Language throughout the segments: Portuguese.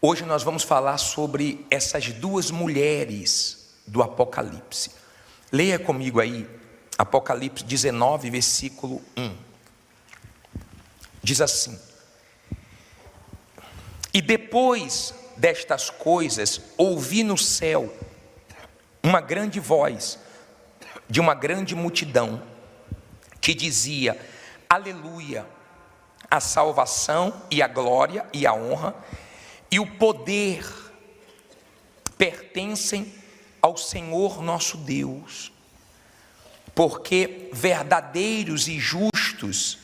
Hoje nós vamos falar sobre essas duas mulheres do Apocalipse. Leia comigo aí, Apocalipse 19, versículo 1. Diz assim: E depois destas coisas, ouvi no céu uma grande voz de uma grande multidão que dizia: Aleluia, a salvação e a glória e a honra e o poder pertencem ao Senhor nosso Deus, porque verdadeiros e justos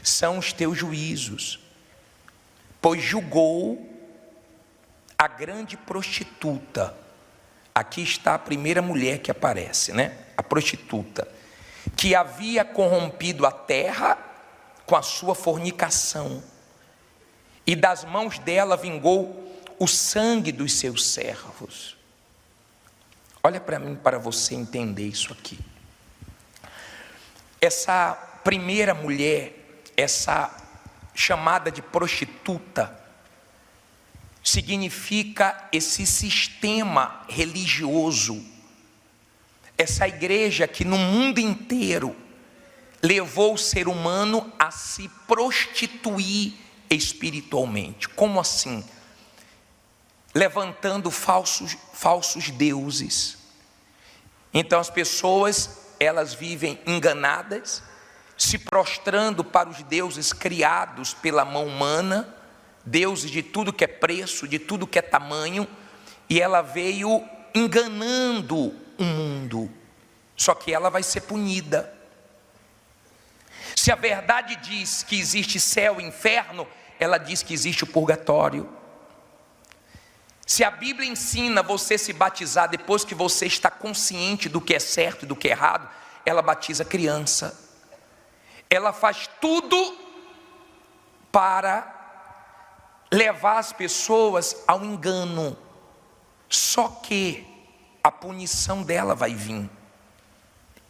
são os teus juízos, pois julgou a grande prostituta. Aqui está a primeira mulher que aparece, a prostituta, que havia corrompido a terra com a sua fornicação, e das mãos dela vingou o sangue dos seus servos. Olha para mim, para você entender isso aqui. Essa primeira mulher, essa chamada de prostituta, significa esse sistema religioso, essa igreja que no mundo inteiro levou o ser humano a se prostituir espiritualmente. Como assim? Levantando falsos deuses. Então as pessoas, elas vivem enganadas, se prostrando para os deuses criados pela mão humana, deuses de tudo que é preço, de tudo que é tamanho, e ela veio enganando o mundo. Só que ela vai ser punida. Se a verdade diz que existe céu e inferno, ela diz que existe o purgatório. Se a Bíblia ensina você se batizar depois que você está consciente do que é certo e do que é errado, ela batiza criança. Ela faz tudo para levar as pessoas ao engano. Só que a punição dela vai vir.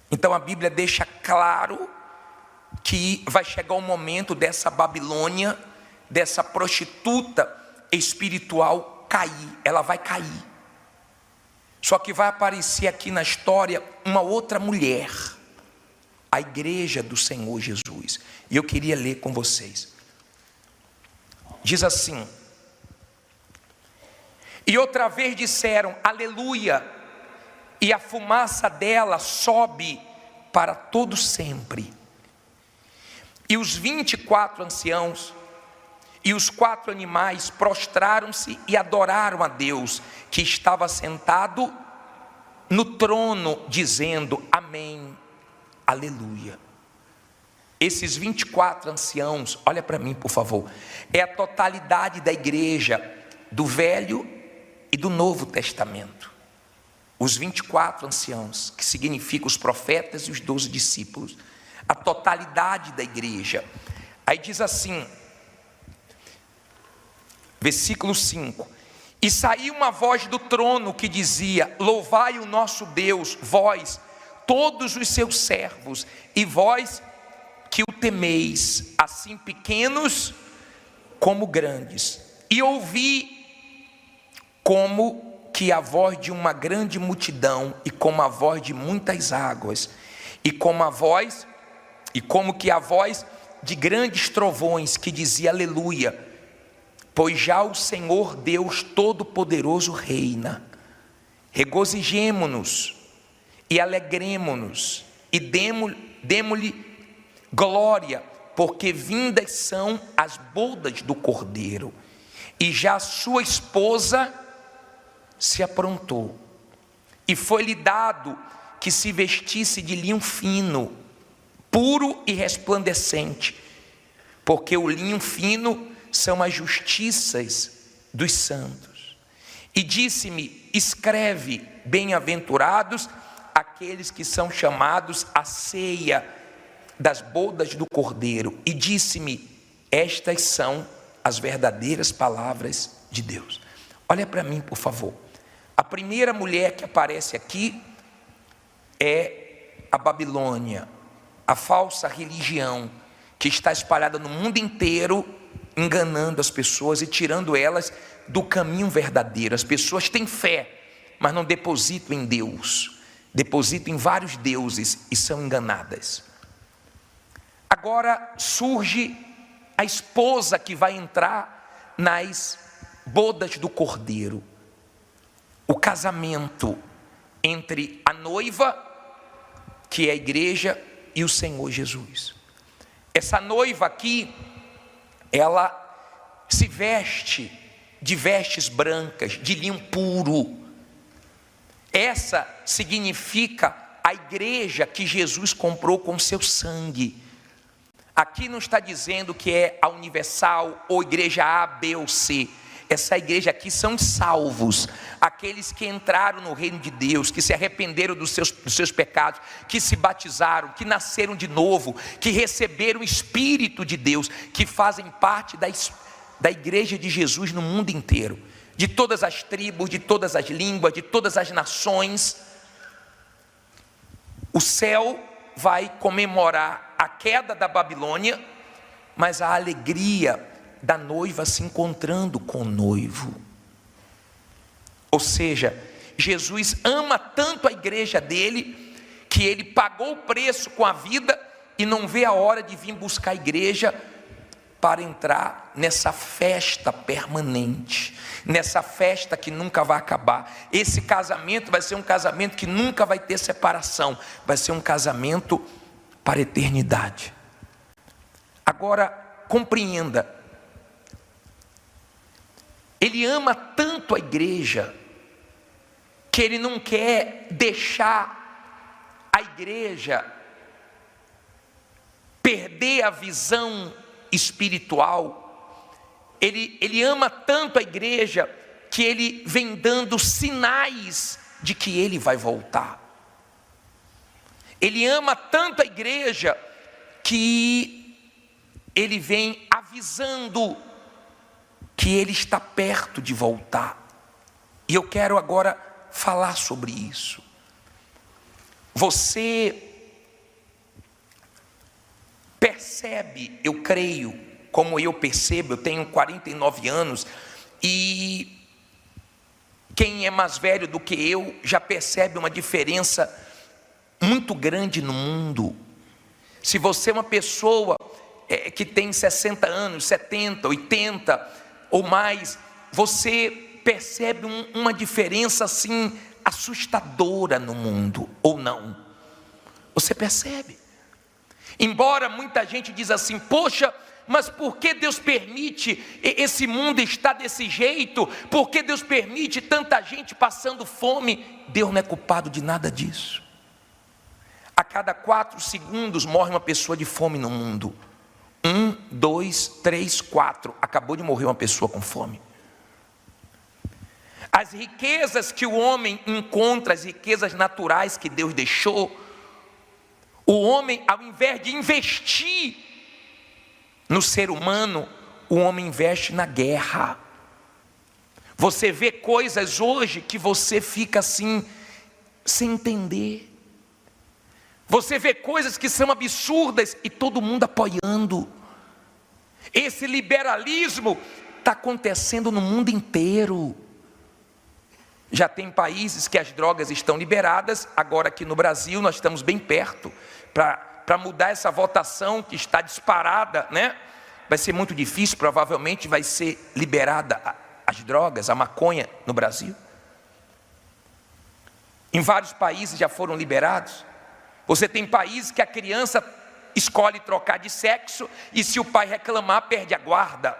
Então a Bíblia deixa claro que vai chegar o momento dessa Babilônia, dessa prostituta espiritual cair. Ela vai cair. Só que vai aparecer aqui na história uma outra mulher, a igreja do Senhor Jesus. E eu queria ler com vocês. Diz assim: E outra vez disseram aleluia, e a fumaça dela sobe para todo sempre. E os 24 anciãos e os 4 animais prostraram-se e adoraram a Deus, que estava sentado no trono, dizendo amém, aleluia. Esses 24 anciãos, olha para mim por favor, é a totalidade da igreja do Velho e do Novo Testamento. Os 24 anciãos, que significam os profetas e os 12 discípulos, a totalidade da igreja. Aí diz assim, versículo 5: E saiu uma voz do trono que dizia: Louvai o nosso Deus, vós, todos os seus servos, e vós que o temeis, assim pequenos como grandes. E ouvi como que a voz de uma grande multidão, e como a voz de muitas águas, e como que a voz de grandes trovões, que dizia aleluia, pois já o Senhor Deus Todo-Poderoso reina. Regozijemo-nos e alegremo-nos e demo-lhe glória, porque vindas são as bodas do Cordeiro, e já sua esposa se aprontou, e foi-lhe dado que se vestisse de linho fino, puro e resplandecente, porque o linho fino são as justiças dos santos. E disse-me: escreve, bem-aventurados aqueles que são chamados à ceia das bodas do Cordeiro. E disse-me: estas são as verdadeiras palavras de Deus. Olha para mim por favor. A primeira mulher que aparece aqui é a Babilônia, a falsa religião que está espalhada no mundo inteiro, enganando as pessoas e tirando elas do caminho verdadeiro. As pessoas têm fé, mas não depositam em Deus, depositam em vários deuses e são enganadas. Agora surge a esposa que vai entrar nas bodas do Cordeiro, o casamento entre a noiva, que é a igreja, e o Senhor Jesus. Essa noiva aqui, ela se veste de vestes brancas, de linho puro. Essa significa a igreja que Jesus comprou com seu sangue. Aqui não está dizendo que é a Universal ou igreja A, B ou C. Essa igreja aqui são salvos, aqueles que entraram no reino de Deus, que se arrependeram dos seus pecados, que se batizaram, que nasceram de novo, que receberam o Espírito de Deus, que fazem parte da igreja de Jesus no mundo inteiro, de todas as tribos, de todas as línguas, de todas as nações. O céu vai comemorar a queda da Babilônia, mas a alegria da noiva se encontrando com o noivo. Ou seja, Jesus ama tanto a igreja dele, que ele pagou o preço com a vida e não vê a hora de vir buscar a igreja para entrar nessa festa permanente, nessa festa que nunca vai acabar. Esse casamento vai ser um casamento que nunca vai ter separação, vai ser um casamento para a eternidade. Agora, compreenda, ele ama tanto a igreja, que ele não quer deixar a igreja perder a visão espiritual. Ele ama tanto a igreja, que ele vem dando sinais de que ele vai voltar. Ele ama tanto a igreja, que ele vem avisando que ele está perto de voltar. E eu quero agora falar sobre isso. Você percebe, eu creio, como eu percebo, eu tenho 49 anos, e quem é mais velho do que eu já percebe uma diferença muito grande no mundo. Se você é uma pessoa que tem 60 anos, 70, 80 ou mais, você percebe uma diferença assim assustadora no mundo, ou não? Você percebe? Embora muita gente diz assim: poxa, mas por que Deus permite esse mundo estar desse jeito? Por que Deus permite tanta gente passando fome? Deus não é culpado de nada disso. A cada 4 segundos morre uma pessoa de fome no mundo. 1, 2, 3, 4, acabou de morrer uma pessoa com fome. As riquezas que o homem encontra, as riquezas naturais que Deus deixou, o homem, ao invés de investir no ser humano, o homem investe na guerra. Você vê coisas hoje que você fica assim, sem entender. Você vê coisas que são absurdas e todo mundo apoiando. Esse liberalismo está acontecendo no mundo inteiro. Já tem países que as drogas estão liberadas. Agora aqui no Brasil nós estamos bem perto para mudar essa votação que está disparada, né? Vai ser muito difícil, provavelmente vai ser liberada as drogas, a maconha no Brasil. Em vários países já foram liberados. Você tem países que a criança escolhe trocar de sexo e se o pai reclamar, perde a guarda.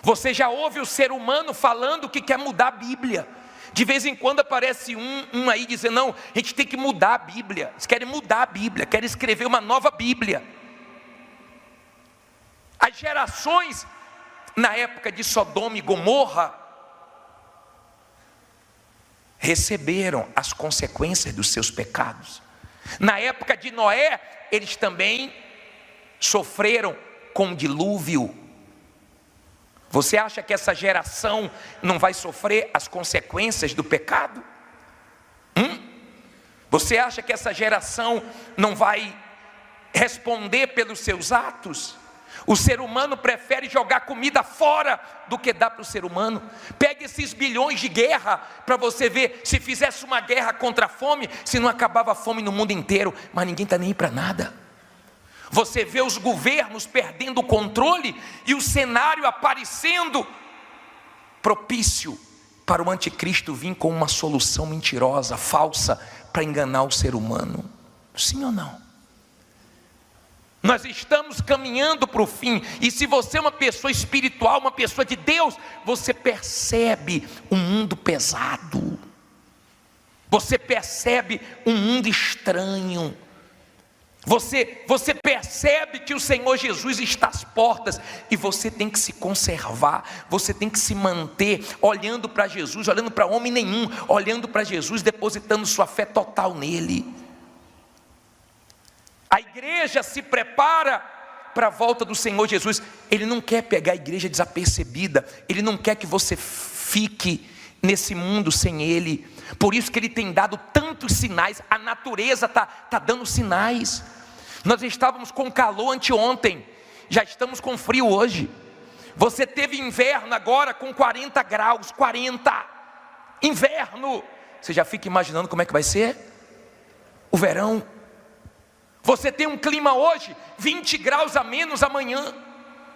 Você já ouve o ser humano falando que quer mudar a Bíblia. De vez em quando aparece um aí dizendo: não, a gente tem que mudar a Bíblia. Eles querem mudar a Bíblia, querem escrever uma nova Bíblia. As gerações, na época de Sodoma e Gomorra, receberam as consequências dos seus pecados. Na época de Noé, eles também sofreram com o dilúvio. Você acha que essa geração não vai sofrer as consequências do pecado? Você acha que essa geração não vai responder pelos seus atos? O ser humano prefere jogar comida fora do que dar para o ser humano. Pega esses bilhões de guerra para você ver, se fizesse uma guerra contra a fome, se não acabava a fome no mundo inteiro, mas ninguém está nem aí para nada. Você vê os governos perdendo o controle e o cenário aparecendo propício para o anticristo vir com uma solução mentirosa, falsa, para enganar o ser humano. Sim ou não? Nós estamos caminhando para o fim, e se você é uma pessoa espiritual, uma pessoa de Deus, você percebe um mundo pesado, você percebe um mundo estranho, você percebe que o Senhor Jesus está às portas, e você tem que se conservar, você tem que se manter olhando para Jesus, olhando para homem nenhum, olhando para Jesus, depositando sua fé total nele. A igreja se prepara para a volta do Senhor Jesus. Ele não quer pegar a igreja desapercebida, Ele não quer que você fique nesse mundo sem Ele. Por isso que Ele tem dado tantos sinais, a natureza está dando sinais. Nós estávamos com calor anteontem, já estamos com frio hoje. Você teve inverno agora com 40 graus, 40, inverno. Você já fica imaginando como é que vai ser o verão. Você tem um clima hoje, 20 graus a menos amanhã.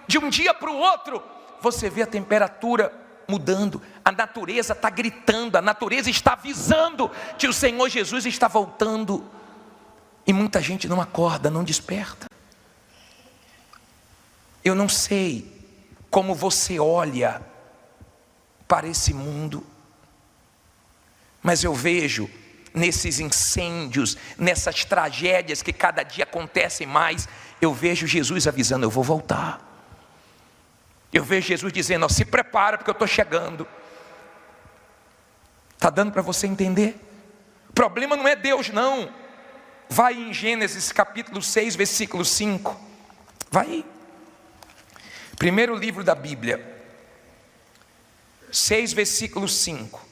De um dia para o outro, você vê a temperatura mudando. A natureza está gritando, a natureza está avisando que o Senhor Jesus está voltando. E muita gente não acorda, não desperta. Eu não sei como você olha para esse mundo, mas eu vejo nesses incêndios, nessas tragédias que cada dia acontecem mais, eu vejo Jesus avisando: eu vou voltar. Eu vejo Jesus dizendo: ó, se prepara porque eu estou chegando. Está dando para você entender? O problema não é Deus não. Vai em Gênesis capítulo 6, versículo 5. Vai aí. Primeiro livro da Bíblia, 6, versículo 5.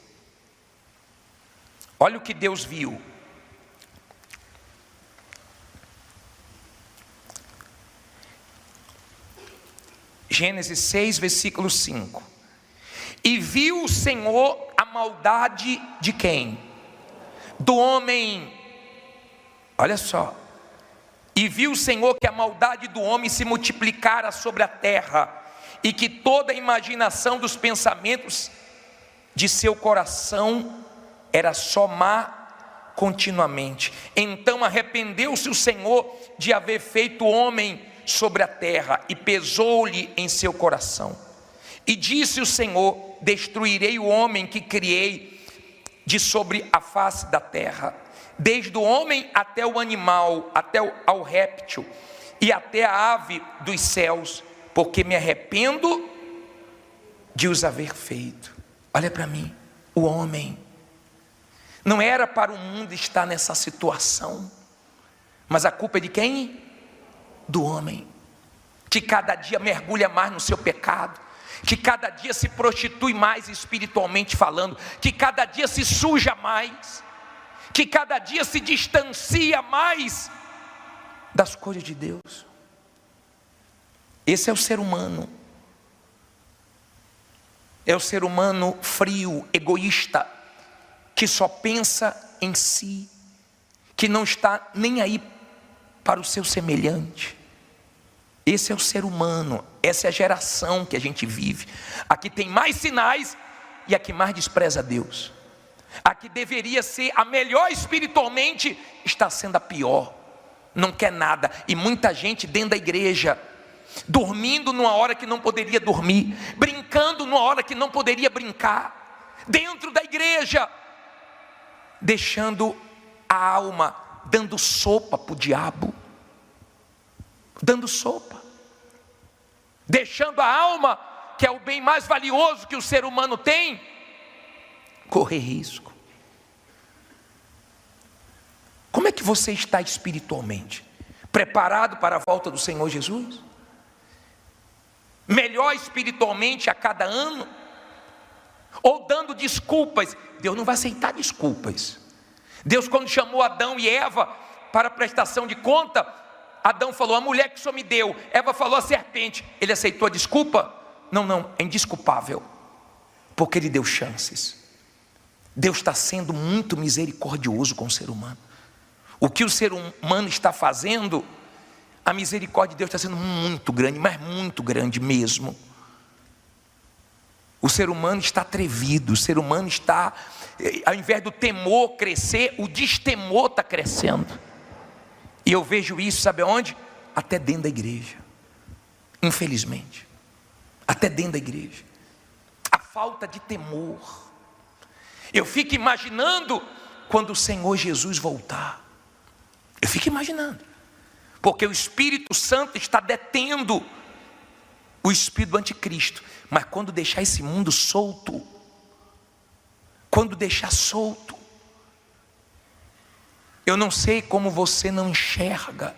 Olha o que Deus viu. Gênesis 6, versículo 5. E viu o Senhor a maldade de quem? Do homem. Olha só. E viu o Senhor que a maldade do homem se multiplicara sobre a terra, e que toda a imaginação dos pensamentos de seu coração era só má continuamente. Então arrependeu-se o Senhor de haver feito o homem sobre a terra, e pesou-lhe em seu coração. E disse o Senhor: destruirei o homem que criei de sobre a face da terra, desde o homem até o animal, até ao réptil, e até a ave dos céus, porque me arrependo de os haver feito. Olha para mim, o homem. Não era para o mundo estar nessa situação, mas a culpa é de quem? Do homem, que cada dia mergulha mais no seu pecado, que cada dia se prostitui mais espiritualmente falando, que cada dia se suja mais, que cada dia se distancia mais das coisas de Deus. Esse é o ser humano. É o ser humano frio, egoísta, que só pensa em si, que não está nem aí para o seu semelhante. Esse é o ser humano, essa é a geração que a gente vive. A que tem mais sinais e a que mais despreza Deus. A que deveria ser a melhor espiritualmente, está sendo a pior. Não quer nada. E muita gente dentro da igreja, dormindo numa hora que não poderia dormir, brincando numa hora que não poderia brincar, dentro da igreja, deixando a alma, dando sopa para o diabo, dando sopa, deixando a alma, que é o bem mais valioso que o ser humano tem, correr risco. Como é que você está espiritualmente? Preparado para a volta do Senhor Jesus? Melhor espiritualmente a cada ano? Ou dando desculpas? Deus não vai aceitar desculpas. Deus, quando chamou Adão e Eva para a prestação de conta, Adão falou, a mulher que o Senhor me deu. Eva falou, a serpente. Ele aceitou a desculpa? Não, é indesculpável, porque ele deu chances. Deus está sendo muito misericordioso com o ser humano. O que o ser humano está fazendo, a misericórdia de Deus está sendo muito grande, mas muito grande mesmo. O ser humano está atrevido, o ser humano está, ao invés do temor crescer, o destemor está crescendo. E eu vejo isso, sabe aonde? Até dentro da igreja, infelizmente, até dentro da igreja, a falta de temor. Eu fico imaginando quando o Senhor Jesus voltar, eu fico imaginando, porque o Espírito Santo está detendo o espírito do anticristo, mas quando deixar esse mundo solto, quando deixar solto, eu não sei como você não enxerga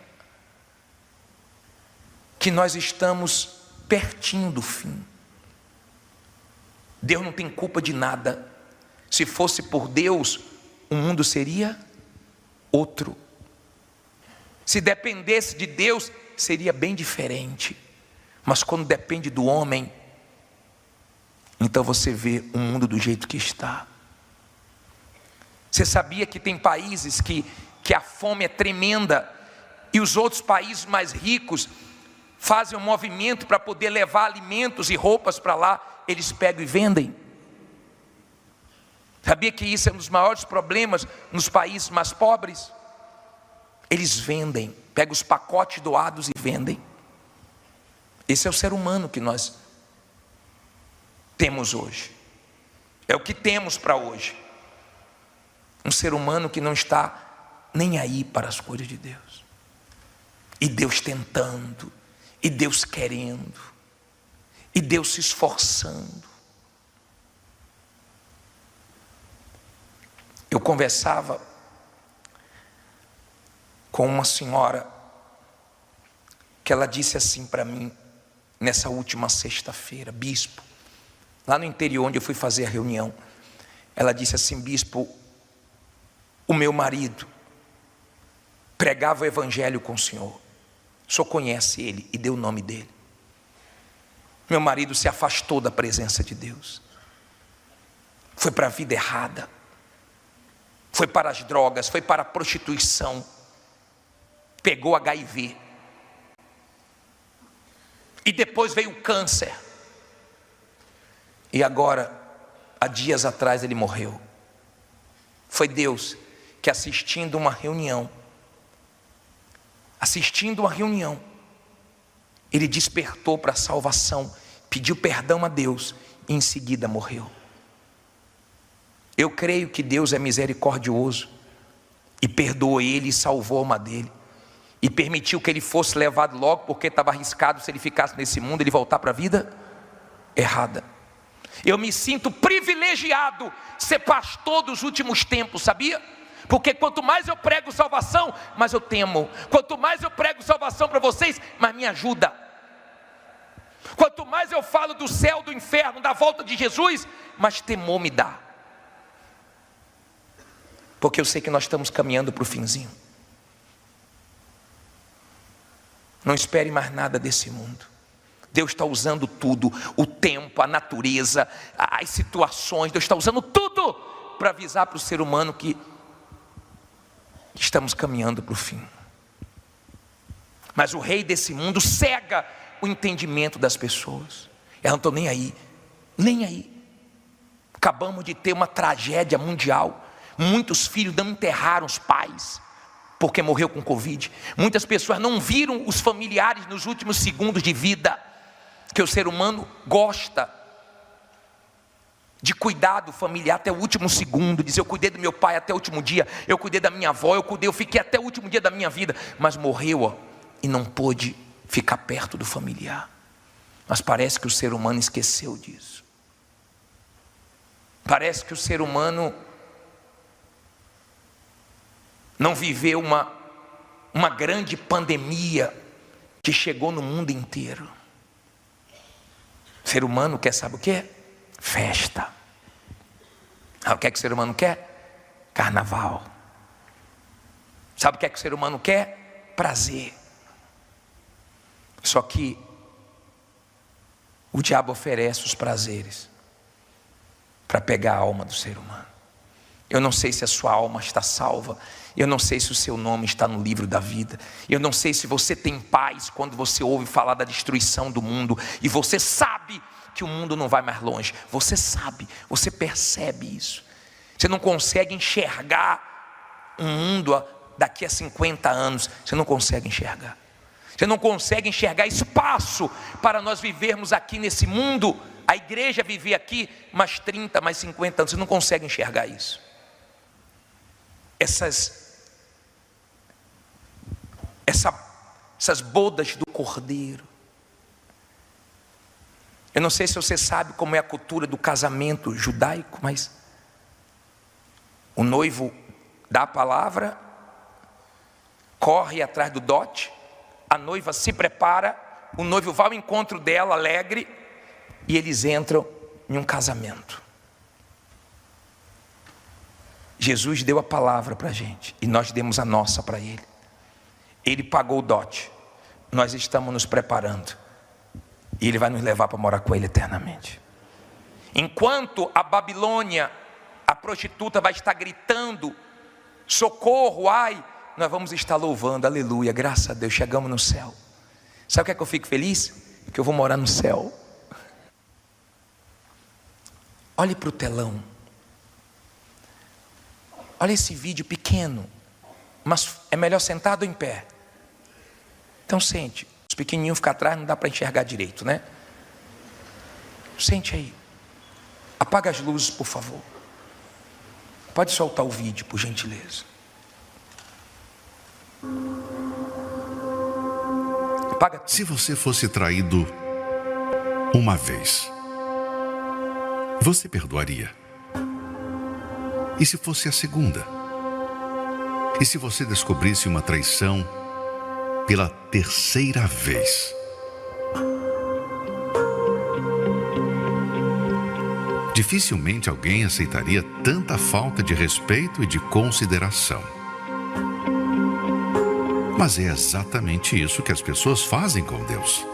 que nós estamos pertinho do fim. Deus não tem culpa de nada. Se fosse por Deus, o mundo seria outro. Se dependesse de Deus, seria bem diferente. Mas quando depende do homem, então você vê o mundo do jeito que está. Você sabia que tem países que a fome é tremenda, e os outros países mais ricos fazem um movimento para poder levar alimentos e roupas para lá, eles pegam e vendem? Sabia que isso é um dos maiores problemas nos países mais pobres? Eles vendem, pegam os pacotes doados e vendem. Esse é o ser humano que nós temos hoje. É o que temos para hoje. Um ser humano que não está nem aí para as coisas de Deus. E Deus tentando, e Deus querendo, e Deus se esforçando. Eu conversava com uma senhora, que ela disse assim para mim, nessa última sexta-feira, bispo, lá no interior onde eu fui fazer a reunião, ela disse assim, bispo, o meu marido pregava o evangelho com o senhor conhece ele e deu o nome dele. Meu marido se afastou da presença de Deus, foi para a vida errada, foi para as drogas, foi para a prostituição, pegou HIV, e depois veio o câncer, e agora, há dias atrás ele morreu. Foi Deus que assistindo uma reunião, ele despertou para a salvação, pediu perdão a Deus e em seguida morreu. Eu creio que Deus é misericordioso e perdoou ele e salvou a alma dele, e permitiu que ele fosse levado logo, porque estava arriscado, se ele ficasse nesse mundo, ele voltar para a vida errada. Eu me sinto privilegiado ser pastor dos últimos tempos, sabia? Porque quanto mais eu prego salvação, mais eu temo. Quanto mais eu prego salvação para vocês, mais me ajuda. Quanto mais eu falo do céu, do inferno, da volta de Jesus, mais temor me dá. Porque eu sei que nós estamos caminhando para o finzinho. Não espere mais nada desse mundo. Deus está usando tudo, o tempo, a natureza, as situações, Deus está usando tudo para avisar para o ser humano que estamos caminhando para o fim. Mas o rei desse mundo cega o entendimento das pessoas. Elas não estão nem aí, nem aí. Acabamos de ter uma tragédia mundial. Muitos filhos não enterraram os pais porque morreu com Covid. Muitas pessoas não viram os familiares nos últimos segundos de vida. Que o ser humano gosta de cuidar do familiar até o último segundo. Diz, eu cuidei do meu pai até o último dia, eu cuidei da minha avó, eu fiquei até o último dia da minha vida. Mas morreu, e não pôde ficar perto do familiar. Mas parece que o ser humano esqueceu disso. Parece que o ser humano não viveu uma grande pandemia que chegou no mundo inteiro. O ser humano quer, sabe o que? Festa. O que é que o ser humano quer? Carnaval. Sabe o que é que o ser humano quer? Prazer. Só que o diabo oferece os prazeres para pegar a alma do ser humano. Eu não sei se a sua alma está salva. Eu não sei se o seu nome está no livro da vida. Eu não sei se você tem paz quando você ouve falar da destruição do mundo e você sabe que o mundo não vai mais longe. Você sabe, você percebe isso. Você não consegue enxergar um mundo daqui a 50 anos. Você não consegue enxergar. Você não consegue enxergar espaço para nós vivermos aqui nesse mundo. A igreja viver aqui mais 30, mais 50 anos. Você não consegue enxergar isso. Essas bodas do Cordeiro. Eu não sei se você sabe como é a cultura do casamento judaico, mas o noivo dá a palavra, corre atrás do dote, a noiva se prepara, o noivo vai ao encontro dela alegre e eles entram em um casamento. Jesus deu a palavra para a gente e nós demos a nossa para Ele. Ele pagou o dote, nós estamos nos preparando e Ele vai nos levar para morar com Ele eternamente. Enquanto a Babilônia, a prostituta vai estar gritando, socorro, ai, nós vamos estar louvando, aleluia, graças a Deus, chegamos no céu. Sabe o que é que eu fico feliz? Que eu vou morar no céu. Olhe para o telão. Olha esse vídeo pequeno, mas é melhor sentado ou em pé? Então sente. Os pequenininhos ficam atrás, não dá para enxergar direito, né? Sente aí. Apaga as luzes, por favor. Pode soltar o vídeo, por gentileza. Apaga. Se você fosse traído uma vez, você perdoaria? E se fosse a segunda? E se você descobrisse uma traição pela terceira vez? Dificilmente alguém aceitaria tanta falta de respeito e de consideração. Mas é exatamente isso que as pessoas fazem com Deus.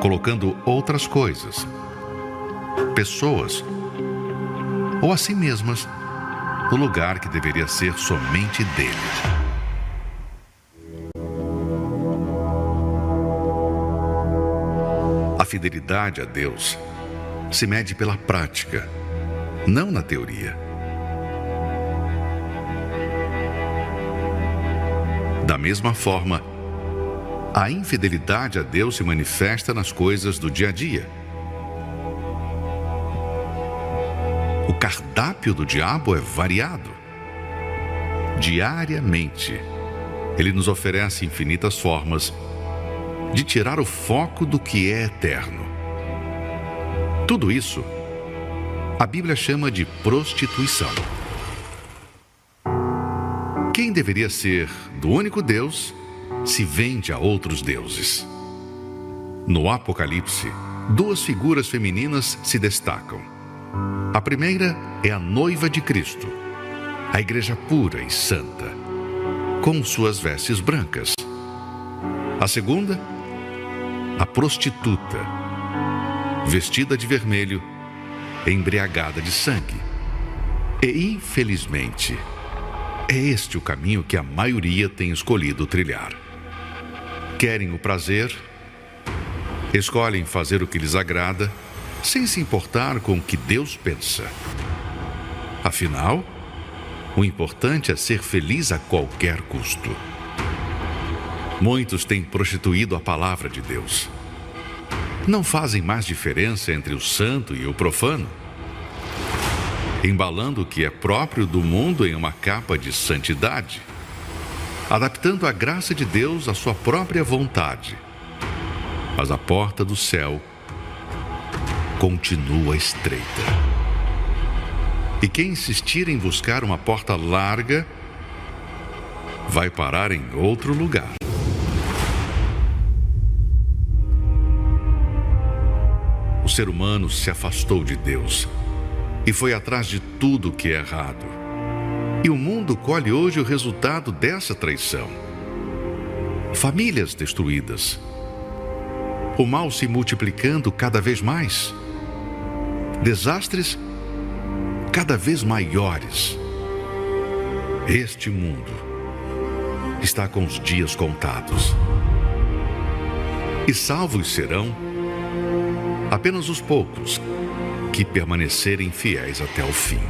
Colocando outras coisas, pessoas ou a si mesmas no lugar que deveria ser somente dele. A fidelidade a Deus se mede pela prática, não na teoria. Da mesma forma, a infidelidade a Deus se manifesta nas coisas do dia a dia. O cardápio do diabo é variado. Diariamente, ele nos oferece infinitas formas de tirar o foco do que é eterno. Tudo isso, a Bíblia chama de prostituição. Quem deveria ser do único Deus se vende a outros deuses. No Apocalipse, duas figuras femininas se destacam. A primeira é a noiva de Cristo, a igreja pura e santa, com suas vestes brancas. A segunda, a prostituta, vestida de vermelho, embriagada de sangue. E, infelizmente, é este o caminho que a maioria tem escolhido trilhar. Querem o prazer, escolhem fazer o que lhes agrada, sem se importar com o que Deus pensa. Afinal, o importante é ser feliz a qualquer custo. Muitos têm prostituído a palavra de Deus. Não fazem mais diferença entre o santo e o profano, embalando o que é próprio do mundo em uma capa de santidade, adaptando a graça de Deus à sua própria vontade. Mas a porta do céu continua estreita. E quem insistir em buscar uma porta larga vai parar em outro lugar. O ser humano se afastou de Deus e foi atrás de tudo que é errado. E o mundo colhe hoje o resultado dessa traição. famílias destruídas, o mal se multiplicando cada vez mais, desastres cada vez maiores. Este mundo está com os dias contados. E salvos serão apenas os poucos que permanecerem fiéis até o fim.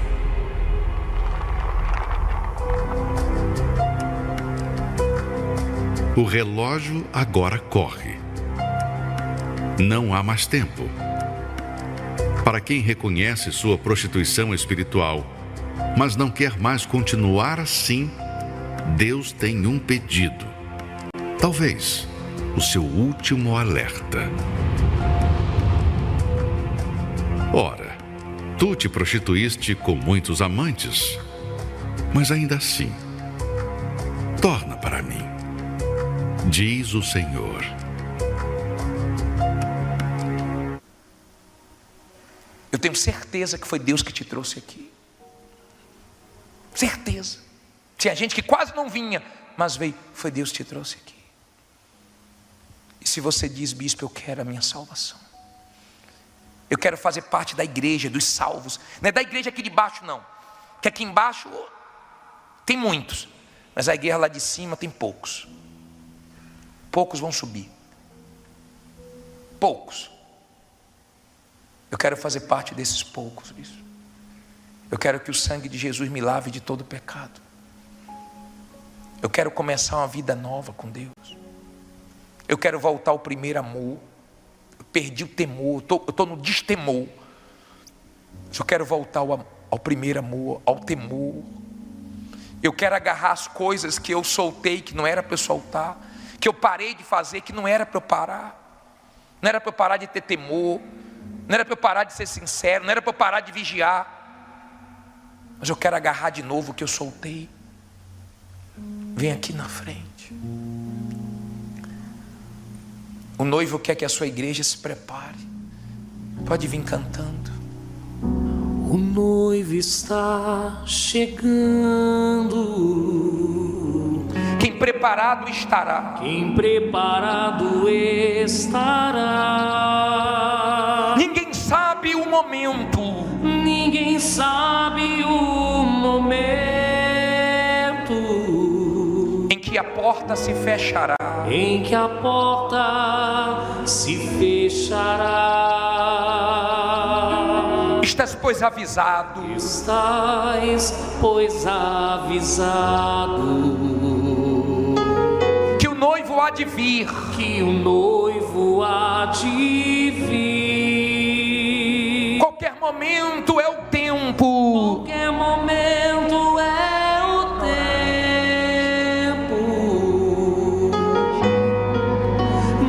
O relógio agora corre. Não há mais tempo. Para quem reconhece sua prostituição espiritual, mas não quer mais continuar assim, Deus tem um pedido. Talvez o seu último alerta. Ora, tu te prostituíste com muitos amantes, mas ainda assim, torna para mim, diz o Senhor. Eu tenho certeza que foi Deus que te trouxe aqui. Certeza. Tinha gente que quase não vinha, mas veio, foi Deus que te trouxe aqui. E se você diz: bispo, eu quero a minha salvação, eu quero fazer parte da igreja dos salvos, não é da igreja aqui de baixo não, que aqui embaixo tem muitos, mas a igreja lá de cima tem poucos. Poucos vão subir, poucos. Eu quero fazer parte desses poucos, bispo. Eu quero que o sangue de Jesus me lave de todo pecado. Eu quero começar uma vida nova com Deus. Eu quero voltar ao primeiro amor. Eu perdi o temor, eu estou no destemor. Eu quero voltar ao primeiro amor, ao temor. Eu quero agarrar as coisas que eu soltei, que não era para eu soltar, que eu parei de fazer, que não era para eu parar. Não era para eu parar de ter temor, não era para eu parar de ser sincero, não era para eu parar de vigiar. Mas eu quero agarrar de novo o que eu soltei. Vem aqui na frente. O noivo quer que a sua igreja se prepare. Pode vir cantando. O noivo está chegando. Quem preparado estará. Quem preparado estará. Ninguém sabe o momento. Ninguém sabe o momento em que a porta se fechará. Em que a porta se fechará. Estás, pois, avisado. Estás, pois, avisado. Que o noivo há de vir. Que o noivo há de vir. Qualquer momento é o tempo. Qualquer momento é o tempo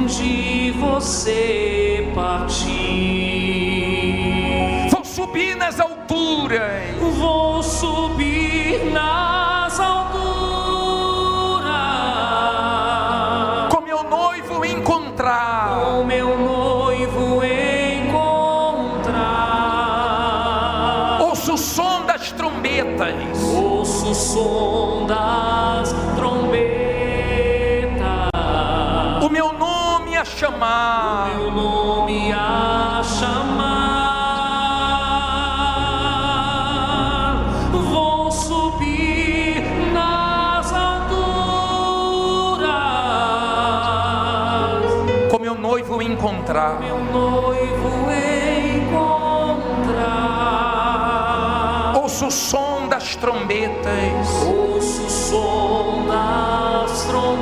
de você partir. Vou subir nas alturas. Vou subir nas alturas. Com meu noivo encontrar. Com meu noivo encontrar. Ouço o som das trombetas. Ouço o som das trombetas. O meu nome a chamar. O meu nome a chamar. Vou subir nas alturas. Com meu noivo encontrar. Meu noivo encontrar. Ouço o som das trombetas. Ouço o som das trombetas.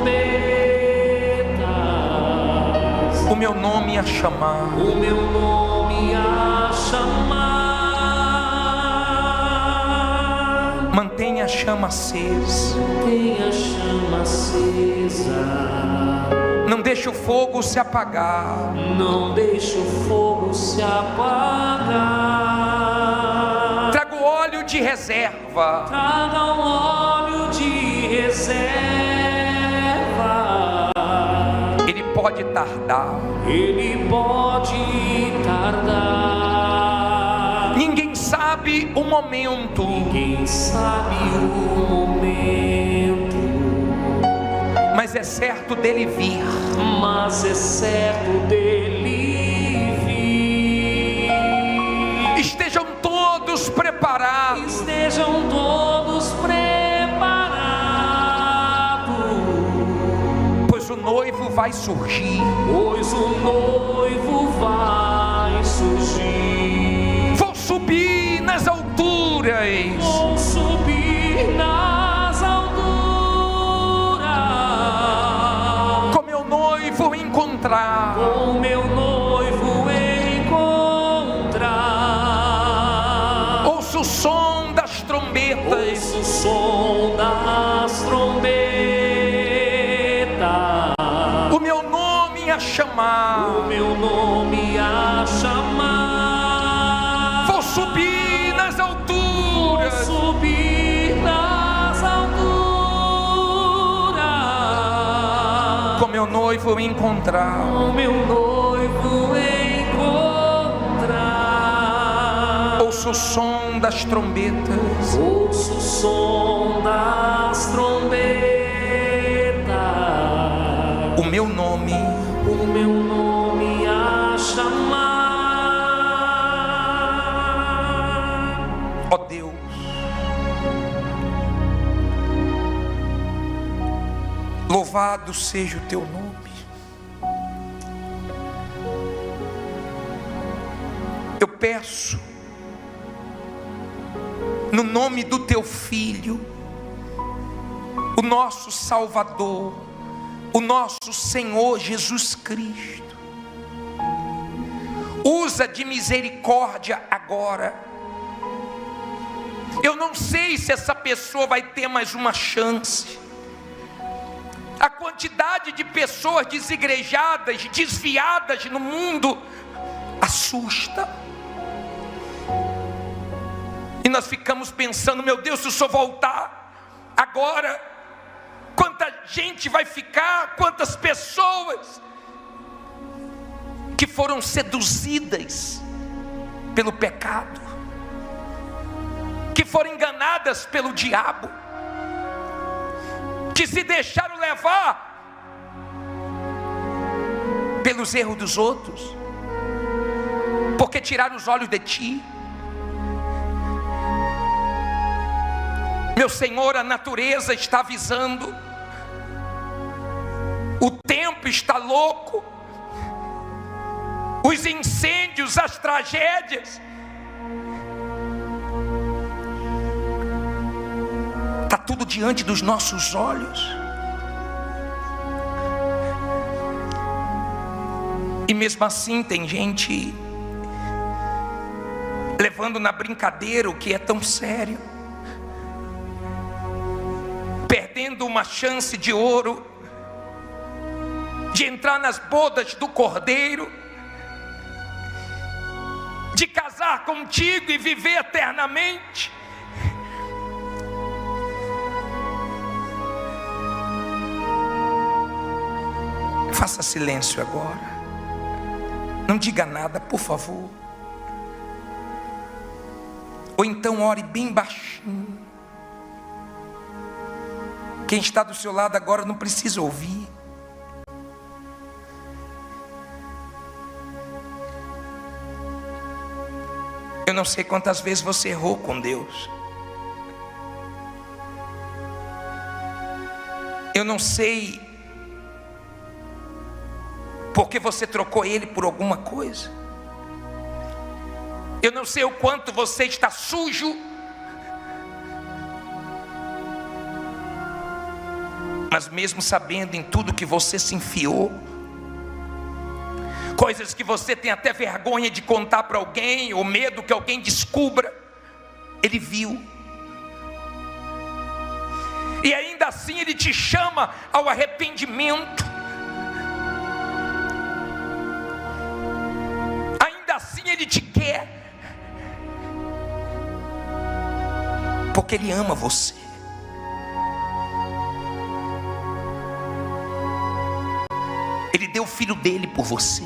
O meu nome a chamar. O meu nome a chamar. Mantenha a chama acesa. Tenha a chama acesa. Não deixe o fogo se apagar. Não deixe o fogo se apagar. Traga o óleo de reserva. Traga um óleo de reserva. Ele pode tardar. Ele pode tardar. Ninguém sabe o momento. Ninguém sabe o momento. Mas mas é certo dele vir. Mas é certo dele vir. Estejam todos preparados. Estejam todos preparados, Pois o noivo vai surgir. pois o noivo vai surgir. Vou subir nas alturas. Vou subir nas alturas, Com meu noivo encontrar. com meu noivo encontrar. Ouço o som das trombetas. Ouço o som das trombetas, O meu nome a chamar. o meu nome a chamar. Vou subir nas Vou alturas. subir nas alturas, Com meu noivo encontrar. com meu noivo encontrar. Ouço o som das trombetas. Ouço o som das trombetas, O meu nome o meu nome a chamar. ó Deus, louvado seja o teu nome. Eu peço, no nome do teu Filho, o nosso Salvador, o nosso Senhor Jesus Cristo, usa de misericórdia agora. Eu não sei se essa pessoa vai ter mais uma chance. A quantidade de pessoas desigrejadas, desviadas no mundo, assusta. E nós ficamos pensando, meu Deus, se o Senhor voltar agora, quanta gente vai ficar, quantas pessoas que foram seduzidas pelo pecado, que foram enganadas pelo diabo, que se deixaram levar pelos erros dos outros, porque tiraram os olhos de ti. Meu Senhor, a natureza está avisando, o tempo está louco, os incêndios, as tragédias, está tudo diante dos nossos olhos. E mesmo assim tem gente levando na brincadeira o que é tão sério, perdendo uma chance de ouro, de entrar nas bodas do Cordeiro, de casar contigo e viver eternamente. Faça silêncio agora, não diga nada, por favor, ou então ore bem baixinho. Quem está do seu lado agora não precisa ouvir. Eu não sei quantas vezes você errou com Deus. Eu não sei porque você trocou Ele por alguma coisa. Eu não sei o quanto você está sujo, mas mesmo sabendo em tudo que você se enfiou, coisas que você tem até vergonha de contar para alguém, ou medo que alguém descubra, Ele viu. E ainda assim Ele te chama ao arrependimento. Ainda assim Ele te quer, porque Ele ama você. Ele deu o filho dele por você.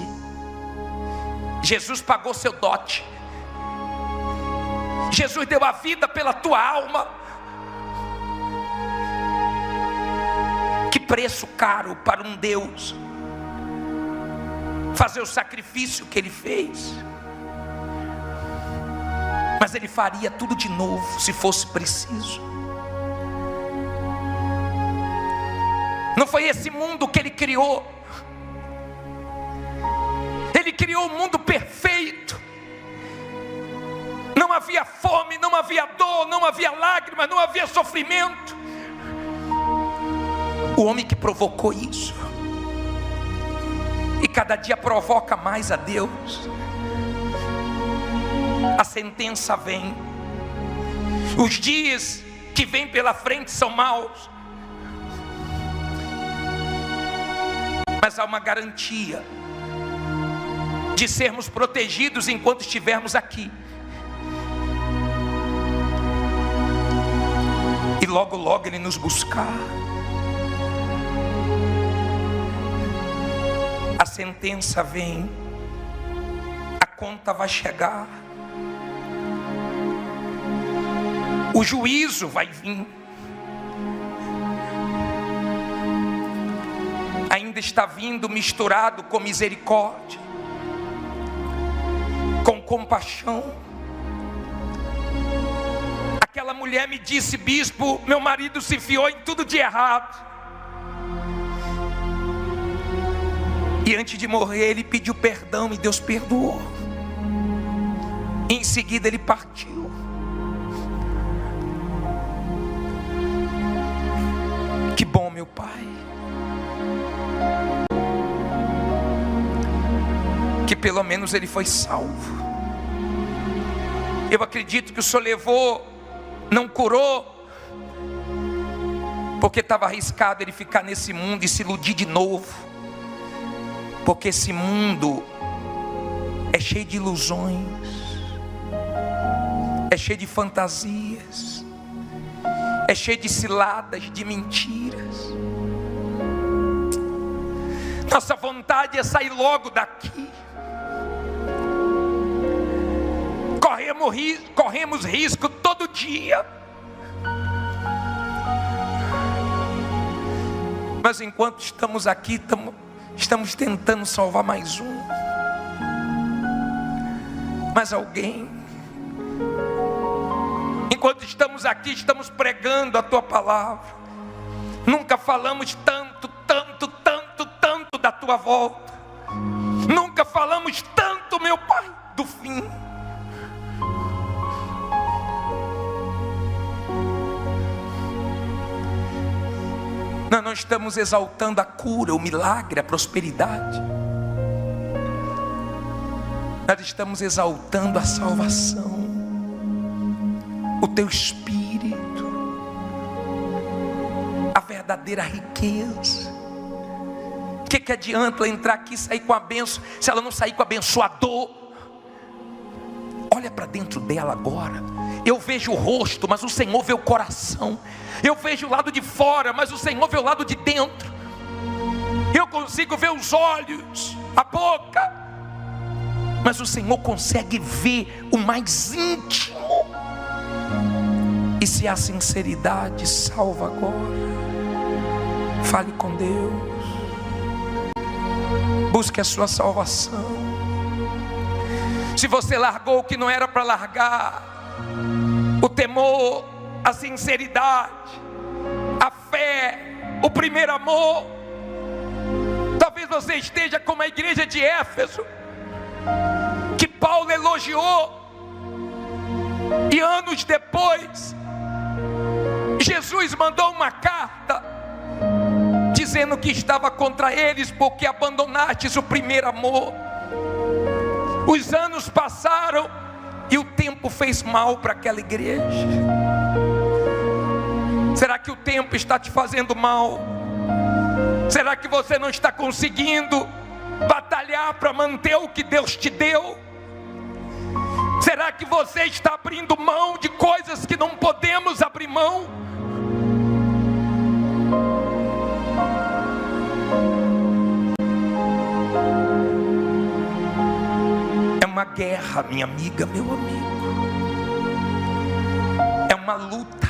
Jesus pagou seu dote. Jesus deu a vida pela tua alma. Que preço caro para um Deus fazer o sacrifício que Ele fez. Mas Ele faria tudo de novo se fosse preciso. Não foi esse mundo que Ele criou. Ele criou um mundo perfeito. Não havia fome, não havia dor, não havia lágrimas, não havia sofrimento. O homem que provocou isso, e cada dia provoca mais a Deus. A sentença vem. Os dias que vêm pela frente são maus, mas há uma garantia de sermos protegidos enquanto estivermos aqui. E logo, logo Ele nos buscar. A sentença vem, a conta vai chegar, o juízo vai vir. Ainda está vindo misturado com misericórdia, com compaixão. Aquela mulher me disse: bispo, meu marido se enfiou em tudo de errado. E antes de morrer ele pediu perdão e Deus perdoou. E em seguida ele partiu. Que bom, meu Pai, que pelo menos ele foi salvo. Eu acredito que o Senhor levou, não curou, porque estava arriscado ele ficar nesse mundo e se iludir de novo. Porque esse mundo é cheio de ilusões, é cheio de fantasias, é cheio de ciladas, de mentiras. Nossa vontade é sair logo daqui. Corremos risco todo dia. Mas enquanto estamos aqui, estamos tentando salvar mais um, mais alguém. Enquanto estamos aqui, estamos pregando a Tua palavra. Nunca falamos tanto da Tua volta. Nunca falamos tanto, meu Pai, do fim. Nós não estamos exaltando a cura, o milagre, a prosperidade. Nós estamos exaltando a salvação, o Teu Espírito, a verdadeira riqueza. O que adianta ela entrar aqui e sair com a bênção, se ela não sair com o abençoador? Olha para dentro dela agora. Eu vejo o rosto, mas o Senhor vê o coração. Eu vejo o lado de fora, mas o Senhor vê o lado de dentro. Eu consigo ver os olhos, a boca, mas o Senhor consegue ver o mais íntimo. E se há sinceridade, salva agora. Fale com Deus. Busque a sua salvação. Se você largou o que não era para largar, o temor, a sinceridade, a fé, o primeiro amor, talvez você esteja como a igreja de Éfeso, que Paulo elogiou, e anos depois Jesus mandou uma carta dizendo que estava contra eles porque abandonastes o primeiro amor. Os anos passaram e o tempo fez mal para aquela igreja. Será que o tempo está te fazendo mal? Será que você não está conseguindo batalhar para manter o que Deus te deu? Será que você está abrindo mão de coisas que não podemos abrir mão? É uma guerra, minha amiga, meu amigo. É uma luta.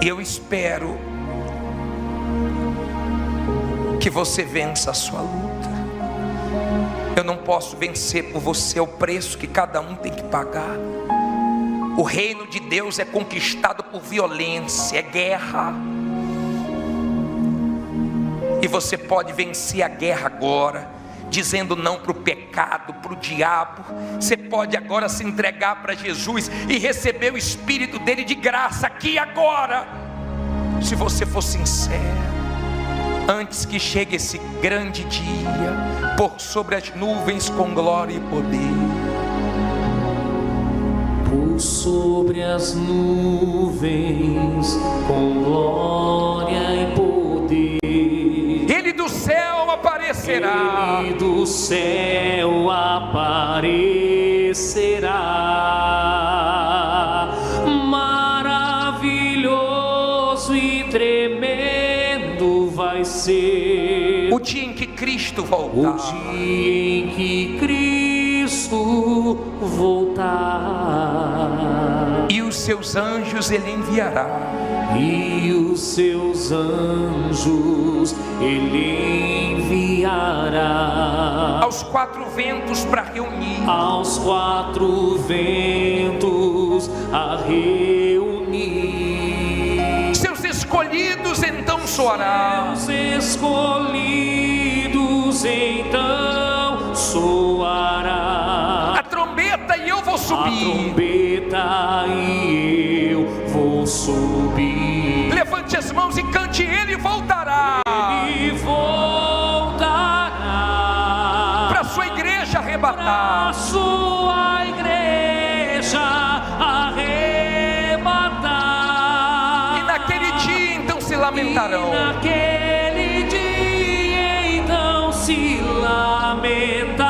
E eu espero que você vença a sua luta. Eu não posso vencer por você, é o preço que cada um tem que pagar. O reino de Deus é conquistado por violência, é guerra. E você pode vencer a guerra agora, dizendo não para o pecado, para o diabo. Você pode agora se entregar para Jesus e receber o Espírito dele de graça aqui e agora. Se você for sincero, antes que chegue esse grande dia, por sobre as nuvens com glória e poder. Por sobre as nuvens com glória e poder. Ele do céu aparecerá. Ele do céu aparecerá. Maravilhoso e tremendo vai ser o dia em que Cristo voltar. O dia em que Cristo voltar. E os seus anjos ele enviará. E os seus anjos ele enviará. Aos quatro ventos para reunir. Aos quatro ventos a reunir. Seus escolhidos então soará. Seus escolhidos então soará. A trombeta e eu vou subir. A trombeta e eu vou subir. Levante as mãos e cante, ele voltará. Ele voltará para sua igreja arrebatar. Para sua igreja arrebatar. E naquele dia então se lamentarão. E naquele dia então se lamentarão.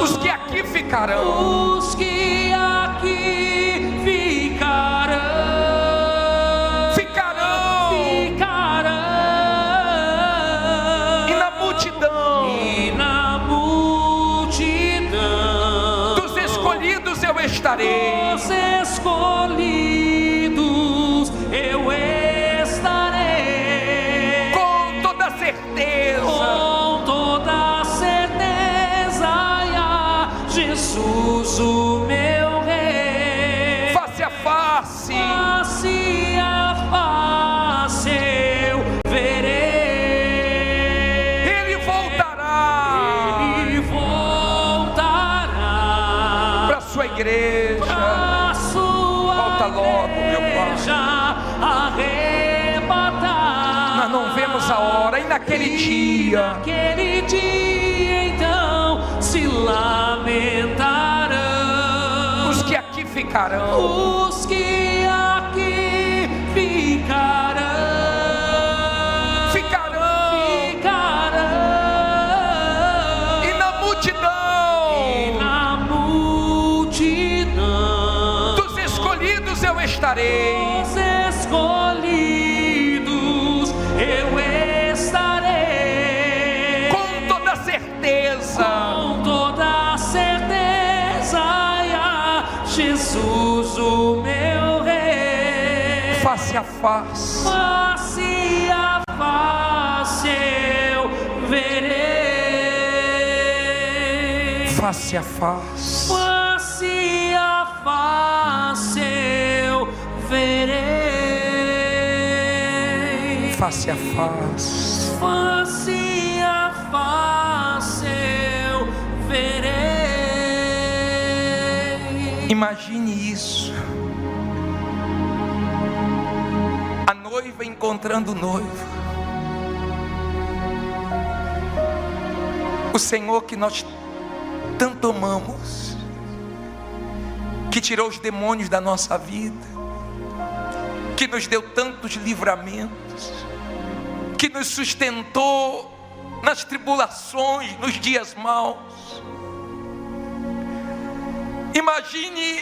Os que aqui ficarão. Os que aqui ficarão. E na multidão. Dos escolhidos eu estarei. Dos escolhidos eu estarei. Com toda certeza. Com toda certeza. Jesus, o meu rei. Face a face. Face a face eu verei. Ele voltará. Ele voltará para sua igreja. Para sua volta logo, meu Pai. Arrebatar. Nós não vemos a hora. E naquele dia. Naquele dia então se lamentarão. Os que aqui ficarão. Os que aqui ficarão. E na multidão. Dos escolhidos eu estarei. Dos escolhidos eu estarei. Com toda certeza. Com toda certeza. Jesus, o meu rei. Face a face. Face a face eu verei. Face a face. Face a face eu verei. Face a face. Face a face eu verei. Imagine isso. A noiva encontrando o noivo. O Senhor que nós tanto amamos, que tirou os demônios da nossa vida, que nos deu tantos livramentos, que nos sustentou nas tribulações, nos dias maus. Imagine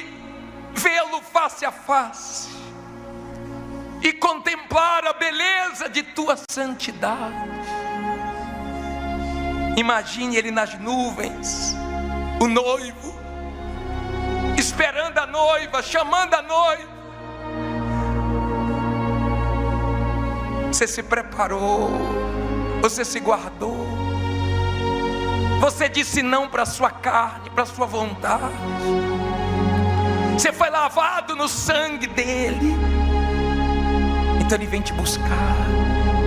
vê-lo face a face e contemplar a beleza de tua santidade. Imagine ele nas nuvens, o noivo, esperando a noiva, chamando a noiva. Você se preparou, você se guardou, você disse não para a sua carne, para a sua vontade. Você foi lavado no sangue dele. Então ele vem te buscar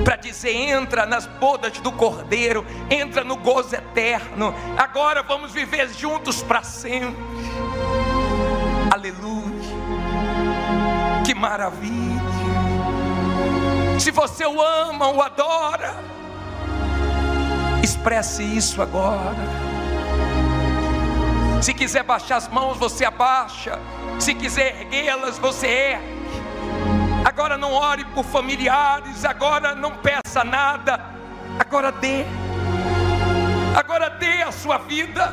para dizer: entra nas bodas do Cordeiro, entra no gozo eterno. Agora vamos viver juntos para sempre. Aleluia, que maravilha. Se você o ama, o adora, expresse isso agora. Se quiser baixar as mãos, você abaixa. Se quiser erguê-las, você ergue. Agora não ore por familiares, agora não peça nada, agora dê. Agora dê a sua vida,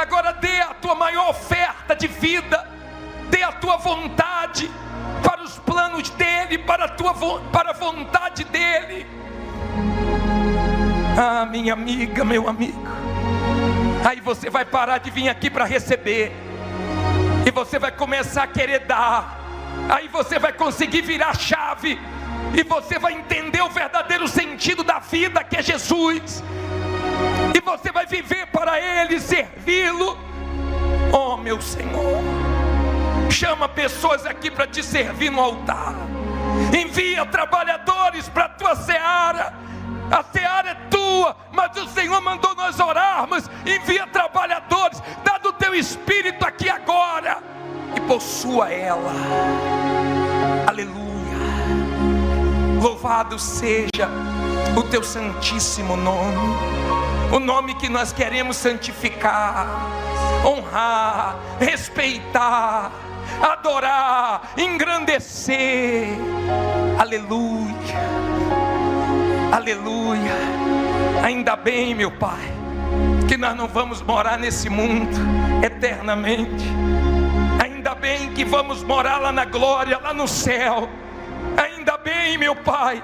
agora dê a tua maior oferta de vida, dê a tua vontade para os planos dele, para a vontade dele. Ah, minha amiga, meu amigo, aí você vai parar de vir aqui para receber, e você vai começar a querer dar. Aí você vai conseguir virar a chave, e você vai entender o verdadeiro sentido da vida, que é Jesus, e você vai viver para Ele, servi-lo. Oh meu Senhor, chama pessoas aqui para te servir no altar. Envia trabalhadores para a tua seara. A seara é tua, mas o Senhor mandou nós orarmos. Envia trabalhadores, dá do teu espírito aqui agora, e possua ela. Aleluia. Louvado seja o teu santíssimo nome, o nome que nós queremos santificar, honrar, respeitar, adorar, engrandecer. Aleluia, aleluia. Ainda bem, meu Pai, que nós não vamos morar nesse mundo eternamente. Ainda bem que vamos morar lá na glória, lá no céu. Ainda bem, meu Pai,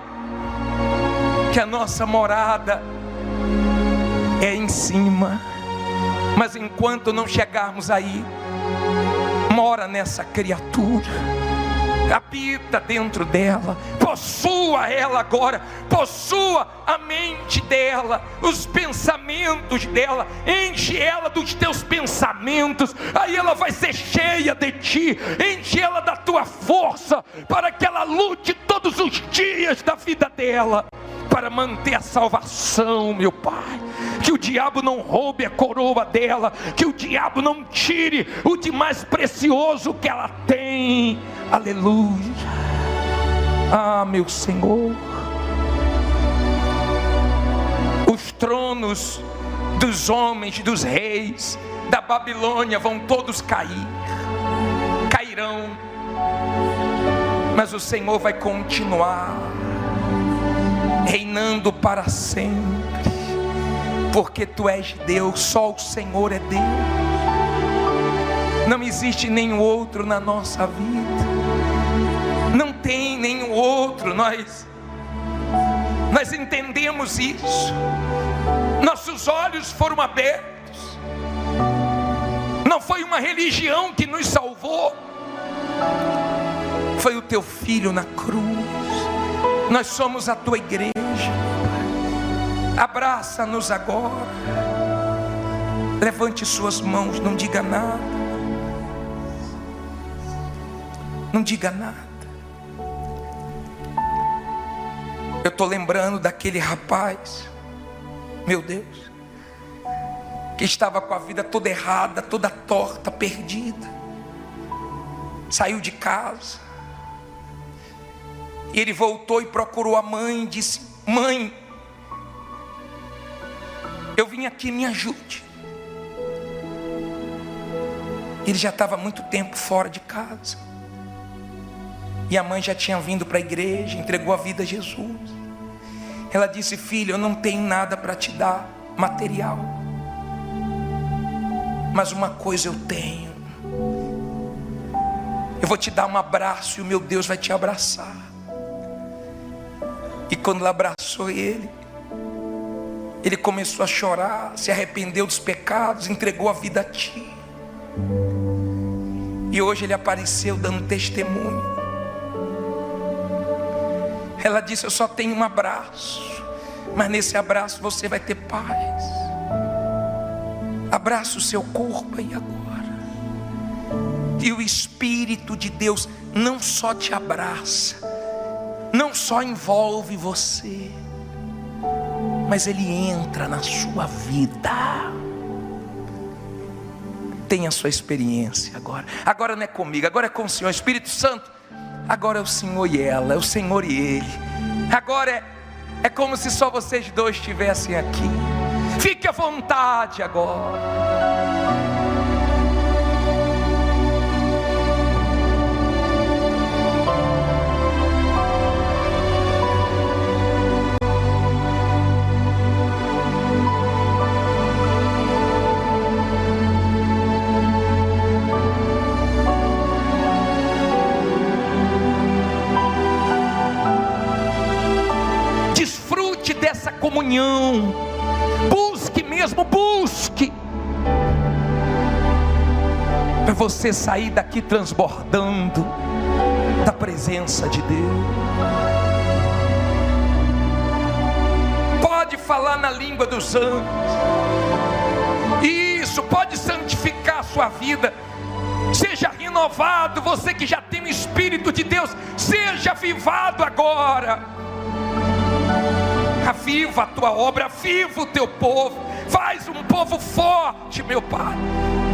que a nossa morada é em cima. Mas enquanto não chegarmos aí, mora nessa criatura, habita dentro dela, possua ela agora, possua a mente dela, os pensamentos dela, enche ela dos teus pensamentos, aí ela vai ser cheia de ti, enche ela da tua força, para que ela lute todos os dias da vida dela, para manter a salvação, meu Pai. Que o diabo não roube a coroa dela, que o diabo não tire o de mais precioso que ela tem. Aleluia. Ah, meu Senhor, os tronos dos homens, dos reis da Babilônia vão todos cair, cairão, mas o Senhor vai continuar reinando para sempre, porque tu és Deus, só o Senhor é Deus. Não existe nenhum outro na nossa vida, não tem nenhum outro. Nós entendemos isso, nossos olhos foram abertos. Não foi uma religião que nos salvou, foi o teu Filho na cruz. Nós somos a tua igreja. Abraça-nos agora. Levante suas mãos, não diga nada. Não diga nada. Eu estou lembrando daquele rapaz, meu Deus, que estava com a vida toda errada, toda torta, perdida. Saiu de casa, e ele voltou e procurou a mãe e disse: mãe, eu vim aqui, me ajude. Ele já estava há muito tempo fora de casa, e a mãe já tinha vindo para a igreja, entregou a vida a Jesus. Ela disse: filho, eu não tenho nada para te dar, material, mas uma coisa eu tenho. Eu vou te dar um abraço, e o meu Deus vai te abraçar. E quando ela abraçou ele começou a chorar, se arrependeu dos pecados, entregou a vida a ti. E hoje ele apareceu dando testemunho. Ela disse: eu só tenho um abraço, mas nesse abraço você vai ter paz. Abraça o seu corpo aí agora, e o Espírito de Deus não só te abraça, não só envolve você, mas Ele entra na sua vida. Tenha a sua experiência agora. Agora não é comigo, agora é com o Senhor. Espírito Santo, agora é o Senhor e ela, é o Senhor e Ele. Agora é como se só vocês dois estivessem aqui. Fique à vontade agora. Dessa comunhão, busque mesmo, busque, para você sair daqui transbordando da presença de Deus. Pode falar na língua dos anjos, isso pode santificar a sua vida. Seja renovado, você que já tem o Espírito de Deus, seja avivado agora. Aviva a tua obra, aviva o teu povo, faz um povo forte, meu Pai.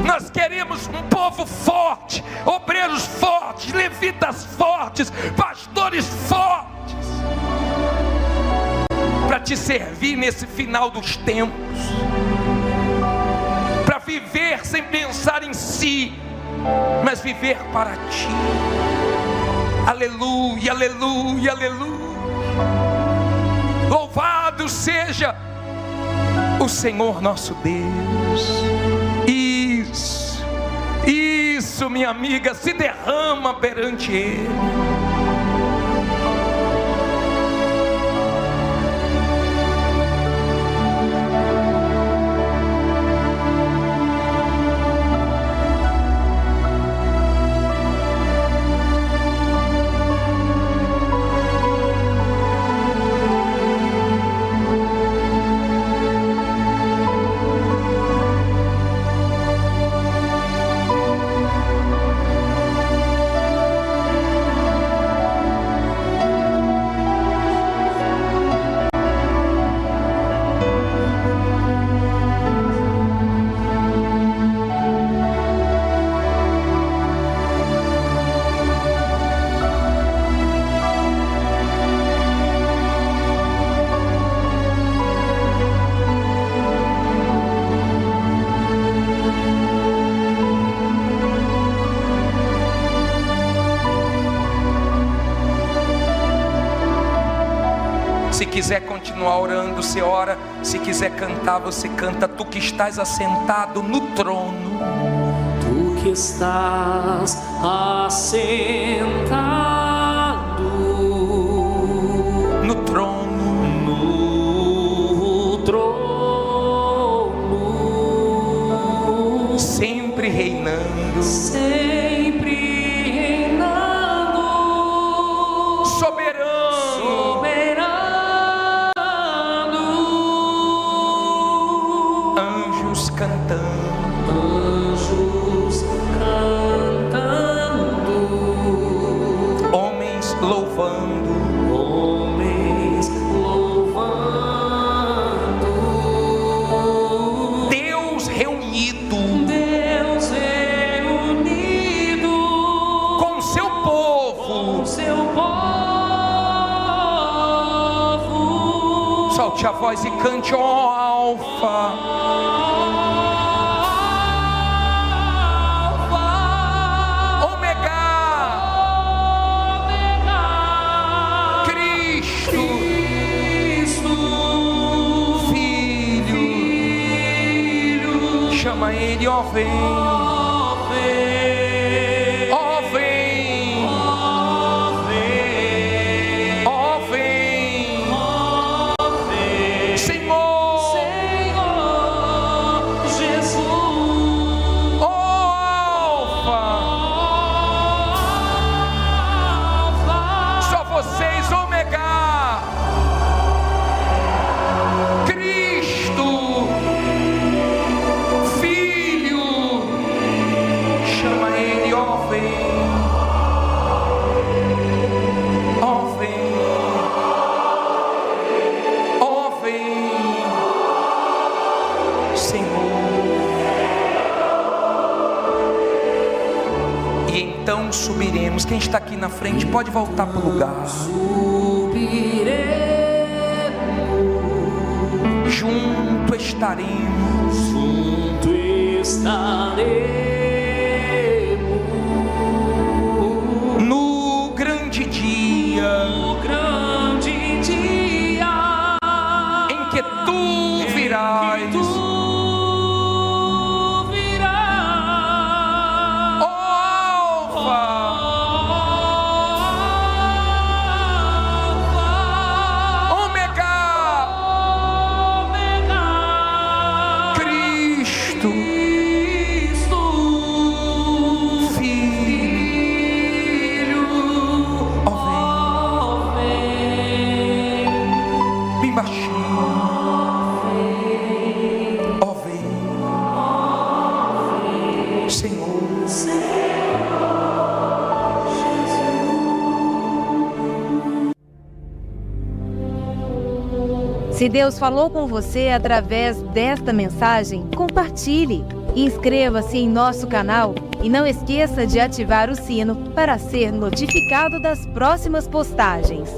Nós queremos um povo forte, obreiros fortes, levitas fortes, pastores fortes, para te servir nesse final dos tempos, para viver sem pensar em si, mas viver para ti. Aleluia, aleluia, aleluia. Louvado seja o Senhor nosso Deus. Isso, minha amiga, se derrama perante Ele. Se quiser continuar orando, você ora. Se quiser cantar, você canta. Tu que estás assentado no trono, Tu que estás assentado no trono, no trono, sempre reinando, sempre reinando, soberano, anjos cantando, homens louvando, Deus reunido com seu povo. Solte a voz e cante, ó Alfa, chama Ele, ó vem, ó vem, ó vem, Senhor Jesus, ó Alfa, só vocês, Ômega. não subiremos. Quem está aqui na frente pode voltar para o lugar. Subiremos, Junto estaremos. junto estaremos. No grande dia No grande dia em que tu virás. que tu virás, Ó Alfa, Ômega, Ômega, Cristo, Cristo, Filho. Ó, vem, bem baixinho. Ó, vem, Senhor. Se Deus falou com você através desta mensagem, compartilhe. Inscreva-se em nosso canal e não esqueça de ativar o sino para ser notificado das próximas postagens.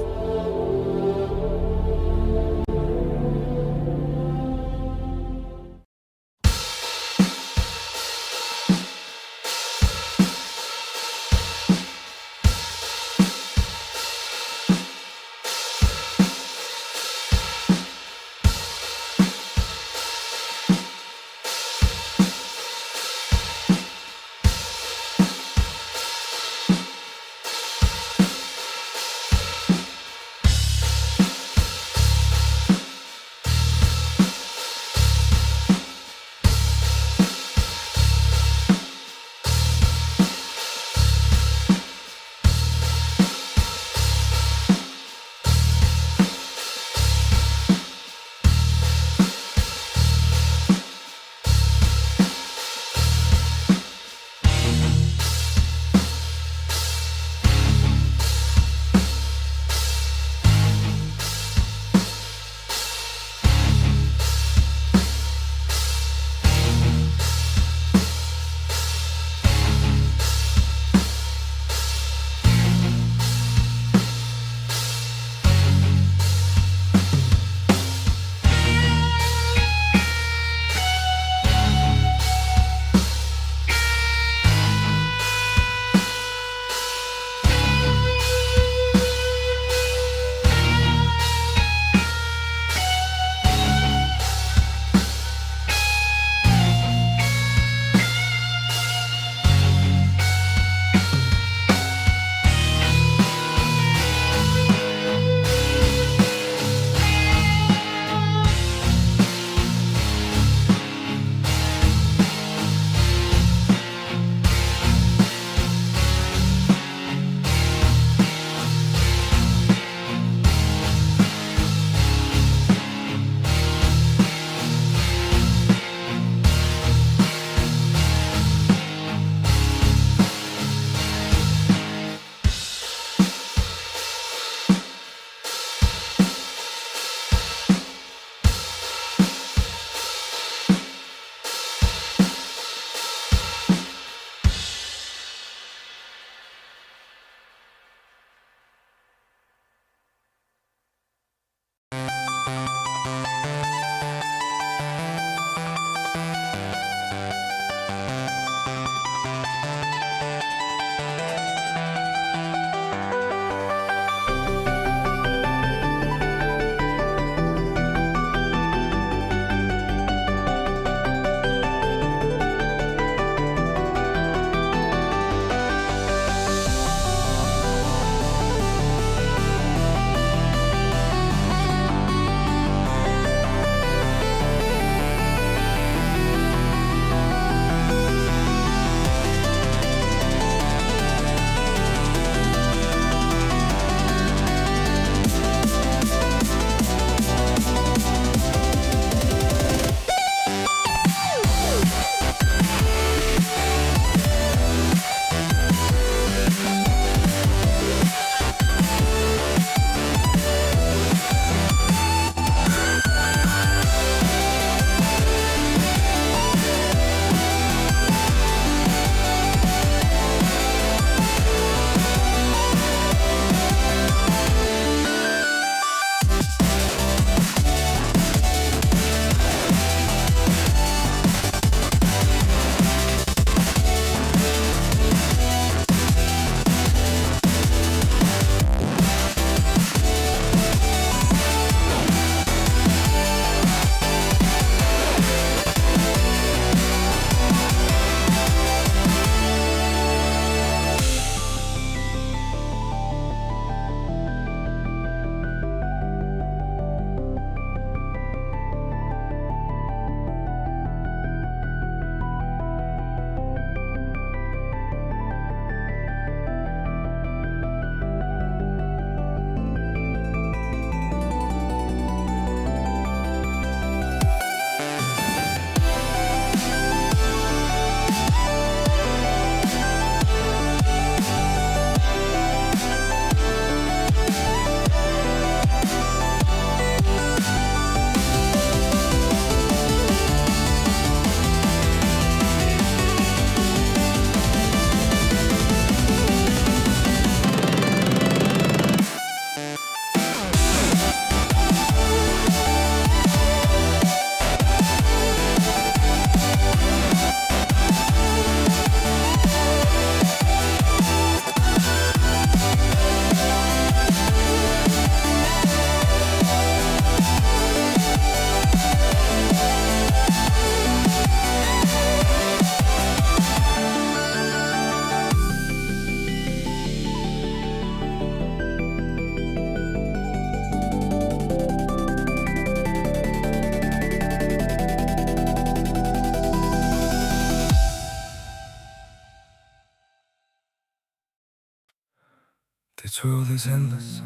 This world is endless,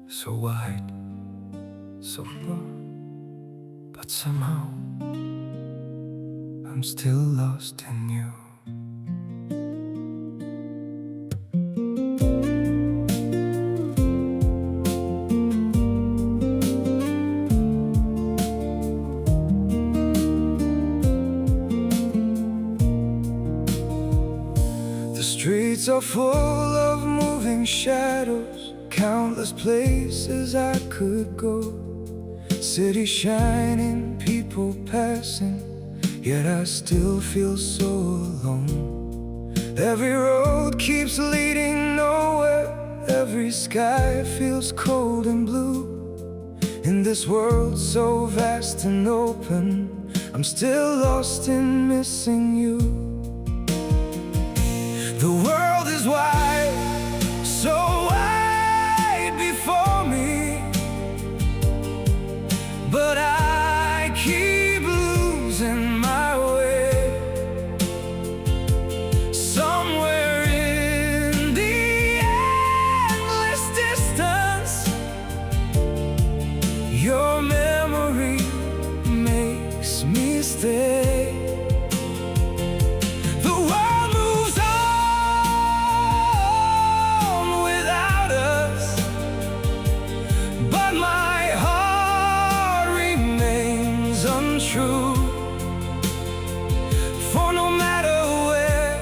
so wide, so broad, but somehow I'm still lost in you. The streets are full of moving shadows, countless places I could go. City shining, people passing, yet I still feel so alone. Every road keeps leading nowhere, every sky feels cold and blue. In this world so vast and open, I'm still lost in missing you. The world is wide, so wide before me, but I keep losing my way. Somewhere in the endless distance, your memory makes me stay. True, for no matter where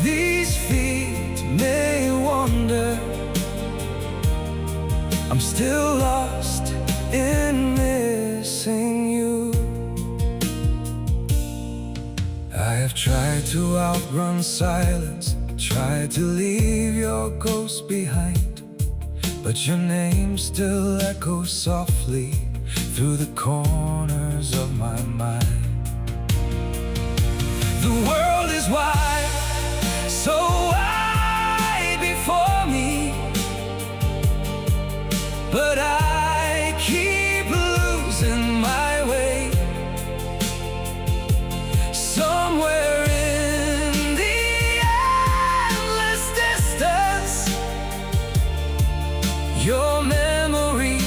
these feet may wander, I'm still lost in missing you. I have tried to outrun silence, tried to leave your ghost behind, but your name still echoes softly through the corners of my mind. The world is wide, so wide before me, but I keep losing my way. Somewhere in the endless distance, your memory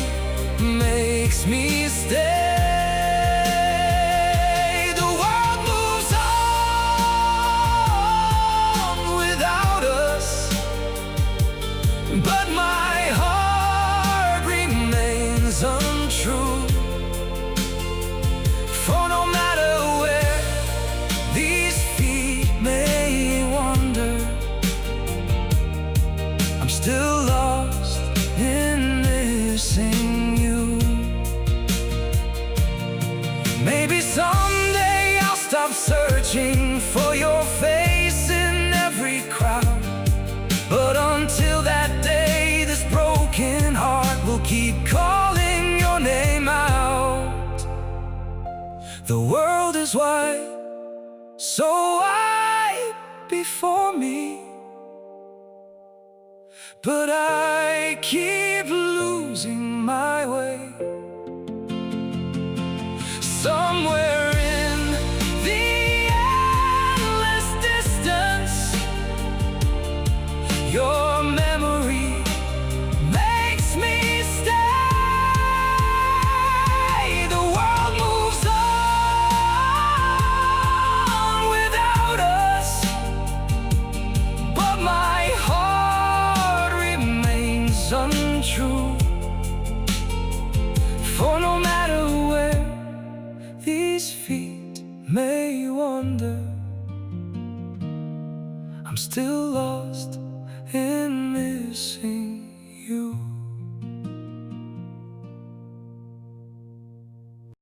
makes me stay. The world moves on without us, but my heart remains untrue. For no matter where these feet may wander, I'm still lost in missing you. Maybe someday I'll stop searching for your face in every crowd, but until that day, this broken heart will keep calling your name out. The world is wide, so wide before me, but I keep losing my way. Somewhere in the endless distance, your memory makes me stay. The world moves on without us, but my heart remains untrue. For no matter where these feet may wander, I'm still lost